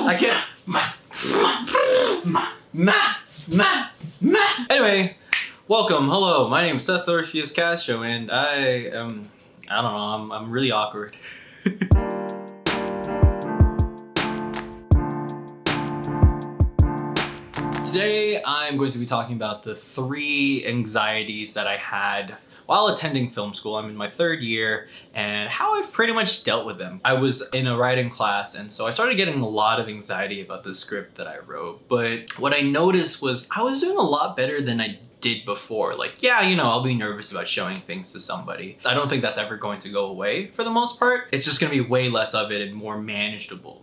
I can't. Anyway, welcome. Hello, my name is Seth Orpheus Castro, and I don't know, I'm really awkward. Today, I'm going to be talking about the 3 anxieties that I had while attending film school. I'm in my 3rd year, and how I've pretty much dealt with them. I was in a writing class, and so I started getting a lot of anxiety about the script that I wrote. But what I noticed was I was doing a lot better than I did before. Like, yeah, you know, I'll be nervous about showing things to somebody. I don't think that's ever going to go away for the most part. It's just gonna be way less of it and more manageable.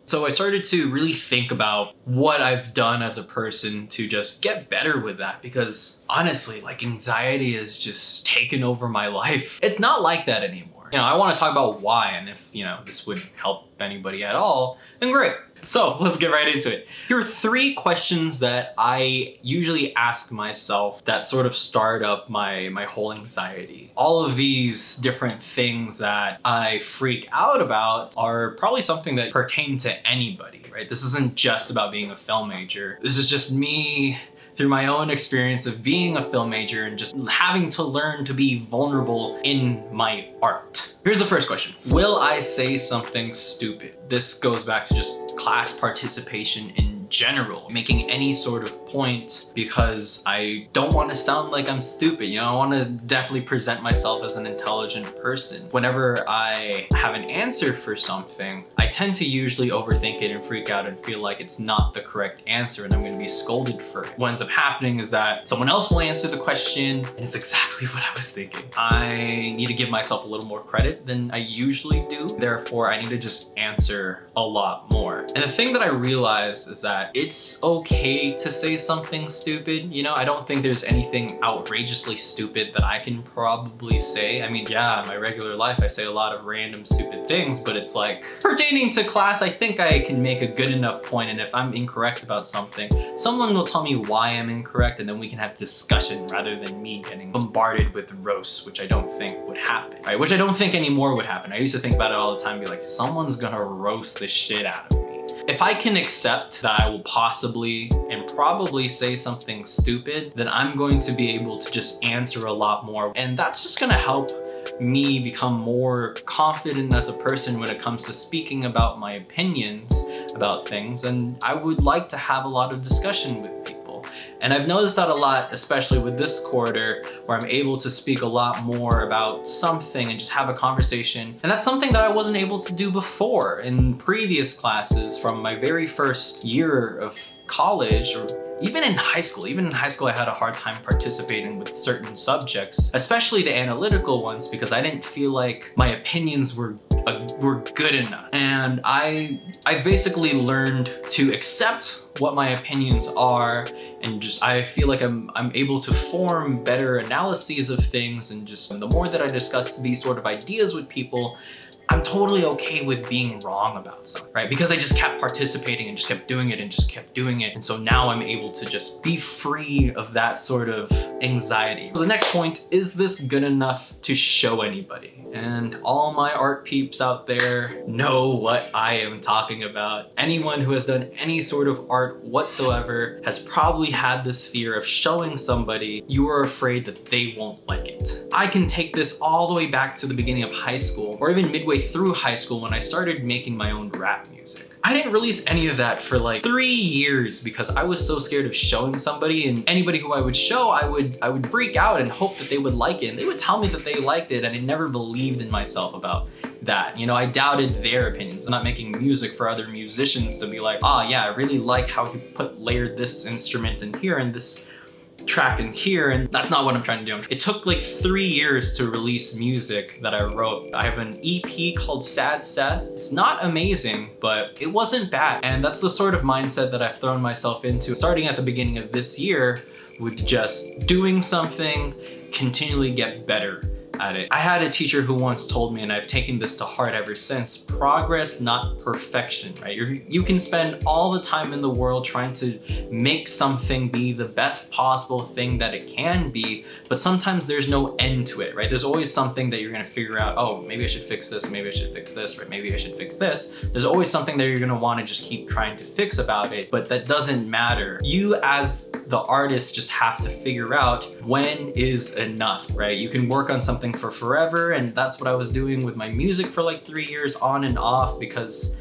So I started to really think about what I've done as a person to just get better with that, because honestly, like, anxiety has just taken over my life. It's not like that anymore. You know, I want to talk about why, and if, you know, this would help anybody at all, then great. So let's get right into it. Here are 3 questions that I usually ask myself that sort of start up my whole anxiety. All of these different things that I freak out about are probably something that pertain to anybody, right? This isn't just about being a film major. This is just me through my own experience of being a film major and just having to learn to be vulnerable in my art. Here's the first question. Will I say something stupid? This goes back to just class participation in general, making any sort of point, because I don't want to sound like I'm stupid. You know, I want to definitely present myself as an intelligent person. Whenever I have an answer for something, I tend to usually overthink it and freak out and feel like it's not the correct answer and I'm going to be scolded for it. What ends up happening is that someone else will answer the question, and it's exactly what I was thinking. I need to give myself a little more credit than I usually do. Therefore, I need to just answer a lot more. And the thing that I realized is that it's okay to say something stupid. You know, I don't think there's anything outrageously stupid that I can probably say. I mean, yeah, in my regular life, I say a lot of random stupid things, but it's like, pertaining to class, I think I can make a good enough point, and if I'm incorrect about something, someone will tell me why I'm incorrect, and then we can have discussion rather than me getting bombarded with roasts, which I don't think would happen, right? Which I don't think anymore would happen. I used to think about it all the time, be like, someone's gonna roast the shit out of me. If I can accept that I will possibly and probably say something stupid, then I'm going to be able to just answer a lot more. And that's just gonna help me become more confident as a person when it comes to speaking about my opinions about things. And I would like to have a lot of discussion with people. And I've noticed that a lot, especially with this quarter, where I'm able to speak a lot more about something and just have a conversation. And that's something that I wasn't able to do before in previous classes from my very first year of college, or even in high school. Even in high school, I had a hard time participating with certain subjects, especially the analytical ones, because I didn't feel like my opinions were good enough. And I basically learned to accept what my opinions are, and just I feel like I'm able to form better analyses of things. And just the more that I discuss these sort of ideas with people, I'm totally okay with being wrong about something, right? Because I just kept participating and just kept doing it and just kept doing it. And so now I'm able to just be free of that sort of anxiety. So the next point, is this good enough to show anybody? And all my art peeps out there know what I am talking about. Anyone who has done any sort of art whatsoever has probably had this fear of showing somebody. You are afraid that they won't like it. I can take this all the way back to the beginning of high school, or even midway through high school when I started making my own rap music. I didn't release any of that for like 3 years because I was so scared of showing somebody, and anybody who I would show, I would freak out and hope that they would like it. And they would tell me that they liked it, and I never believed in myself about that. You know, I doubted their opinions. I'm not making music for other musicians to be like, oh yeah, I really like how you layered this instrument in here and this track in here, and that's not what I'm trying to do. It took like 3 years to release music that I wrote. I have an EP called Sadseth. It's not amazing, but it wasn't bad. And that's the sort of mindset that I've thrown myself into starting at the beginning of this year, with just doing something, continually get better at it. I had a teacher who once told me, and I've taken this to heart ever since, progress, not perfection, right? You can spend all the time in the world trying to make something be the best possible thing that it can be, but sometimes there's no end to it, right? There's always something that you're gonna figure out, oh, maybe I should fix this, maybe I should fix this, right? Maybe I should fix this. There's always something that you're gonna wanna just keep trying to fix about it, but that doesn't matter. You as the artist just have to figure out when is enough, right? You can work on something for forever, and that's what I was doing with my music for like 3 years on and off, because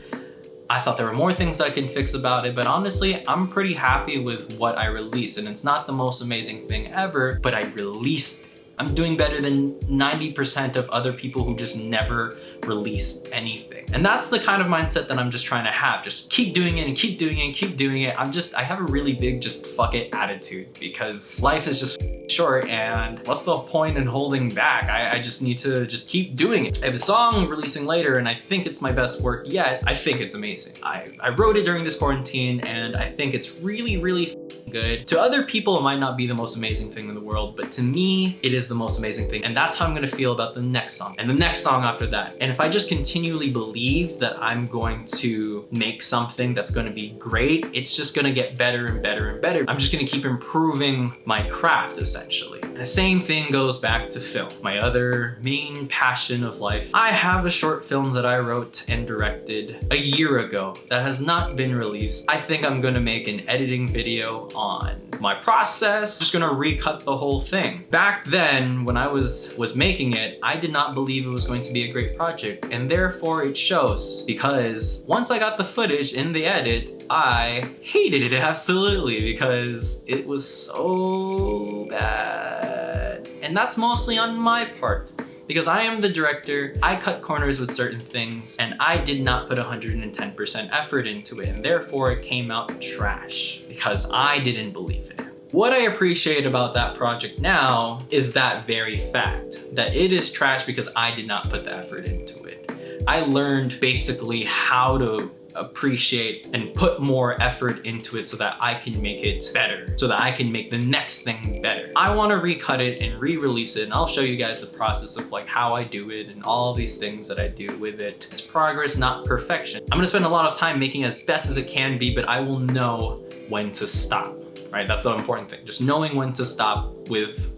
I thought there were more things I can fix about it, but honestly, I'm pretty happy with what I released, and it's not the most amazing thing ever, but I released it. I'm doing better than 90% of other people who just never release anything. And that's the kind of mindset that I'm just trying to have. Just keep doing it and keep doing it and keep doing it. I have a really big just fuck it attitude, because life is just short, and what's the point in holding back? I just need to just keep doing it. I have a song releasing later, and I think it's my best work yet. I think it's amazing. I wrote it during this quarantine, and I think it's really, really good. To other people, it might not be the most amazing thing in the world, but to me, it is the most amazing thing. And that's how I'm gonna feel about the next song and the next song after that. And if I just continually believe that I'm going to make something that's gonna be great, it's just gonna get better and better and better. I'm just gonna keep improving my craft, essentially. And the same thing goes back to film, my other main passion of life. I have a short film that I wrote and directed a year ago that has not been released. I think I'm gonna make an editing video on my process, just gonna recut the whole thing. Back then, when I was making it, I did not believe it was going to be a great project, and therefore it shows, because once I got the footage in the edit, I hated it absolutely, because it was so bad. And that's mostly on my part, because I am the director. I cut corners with certain things, and I did not put 110% effort into it, and therefore it came out trash because I didn't believe in it. What I appreciate about that project now is that very fact, that it is trash because I did not put the effort into it. I learned basically how to appreciate and put more effort into it so that I can make it better, so that I can make the next thing better. I want to recut it and re-release it, and I'll show you guys the process of like how I do it and all these things that I do with it. It's progress, not perfection. I'm gonna spend a lot of time making it as best as it can be, but I will know when to stop, right? That's the important thing, just knowing when to stop with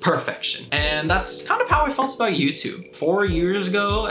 perfection. And that's kind of how I felt about YouTube. 4 years ago,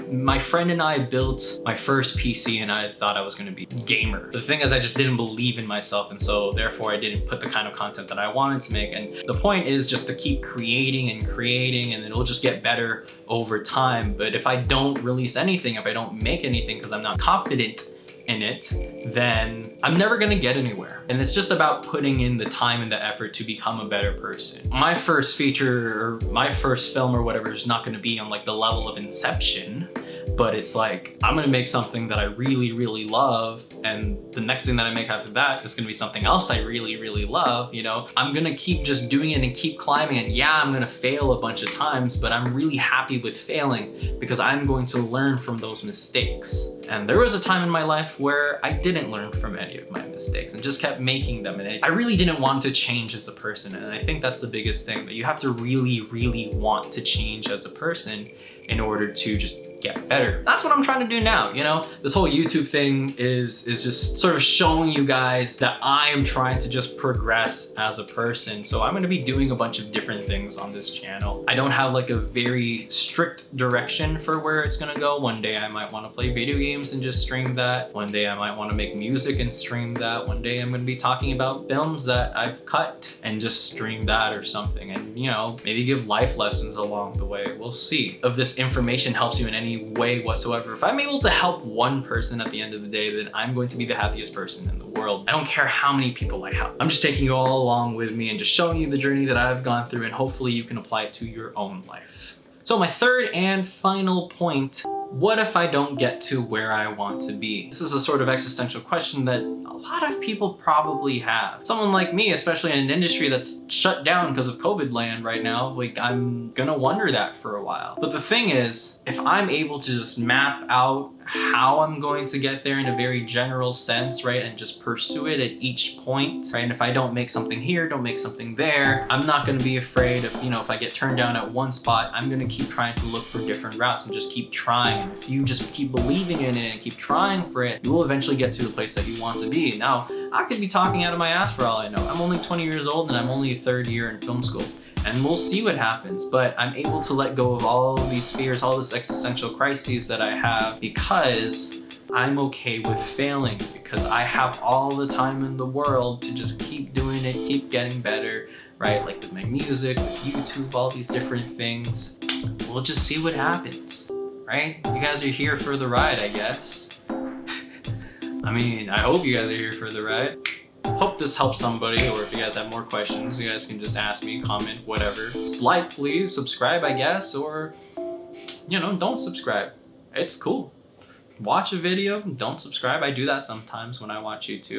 my friend and I built my first PC, and I thought I was gonna be a gamer. The thing is, I just didn't believe in myself, and so therefore I didn't put the kind of content that I wanted to make. And the point is just to keep creating and creating, and it'll just get better over time. But if I don't release anything, if I don't make anything because I'm not confident in it, then I'm never gonna get anywhere. And it's just about putting in the time and the effort to become a better person. My first feature or my first film or whatever is not gonna be on like the level of Inception, but it's like, I'm gonna make something that I really, really love, and the next thing that I make after that is gonna be something else I really, really love, you know? I'm gonna keep just doing it and keep climbing, and yeah, I'm gonna fail a bunch of times, but I'm really happy with failing because I'm going to learn from those mistakes. And there was a time in my life where I didn't learn from any of my mistakes and just kept making them, and I really didn't want to change as a person, and I think that's the biggest thing, that you have to really, really want to change as a person in order to just get better. That's what I'm trying to do now, you know? This whole YouTube thing is just sort of showing you guys that I am trying to just progress as a person. So I'm gonna be doing a bunch of different things on this channel. I don't have like a very strict direction for where it's gonna go. One day I might wanna play video games and just stream that. One day I might wanna make music and stream that. One day I'm gonna be talking about films that I've cut and just stream that or something. And you know, maybe give life lessons along the way. We'll see if this information helps you in any way whatsoever. If I'm able to help one person at the end of the day, then I'm going to be the happiest person in the world. I don't care how many people I help. I'm just taking you all along with me and just showing you the journey that I've gone through, and hopefully you can apply it to your own life. So my third and final point, what if I don't get to where I want to be? This is a sort of existential question that a lot of people probably have. Someone like me, especially in an industry that's shut down because of COVID land right now, like I'm gonna wonder that for a while. But the thing is, if I'm able to just map out how I'm going to get there in a very general sense, right? And just pursue it at each point, right? And if I don't make something here, don't make something there, I'm not going to be afraid of, if I get turned down at one spot, I'm going to keep trying to look for different routes and just keep trying. And if you just keep believing in it and keep trying for it, you will eventually get to the place that you want to be. Now, I could be talking out of my ass for all I know. I'm only 20 years old and I'm only third year in film school. And we'll see what happens, but I'm able to let go of all of these fears, all this existential crises that I have, because I'm okay with failing, because I have all the time in the world to just keep doing it, keep getting better, right? Like with my music, with YouTube, all these different things. We'll just see what happens, right? You guys are here for the ride, I guess. I mean, I hope you guys are here for the ride. Hope this helps somebody, or if you guys have more questions, you guys can just ask me, comment, whatever. Just like, please, subscribe, I guess, or, don't subscribe. It's cool. Watch a video, don't subscribe. I do that sometimes when I watch YouTube.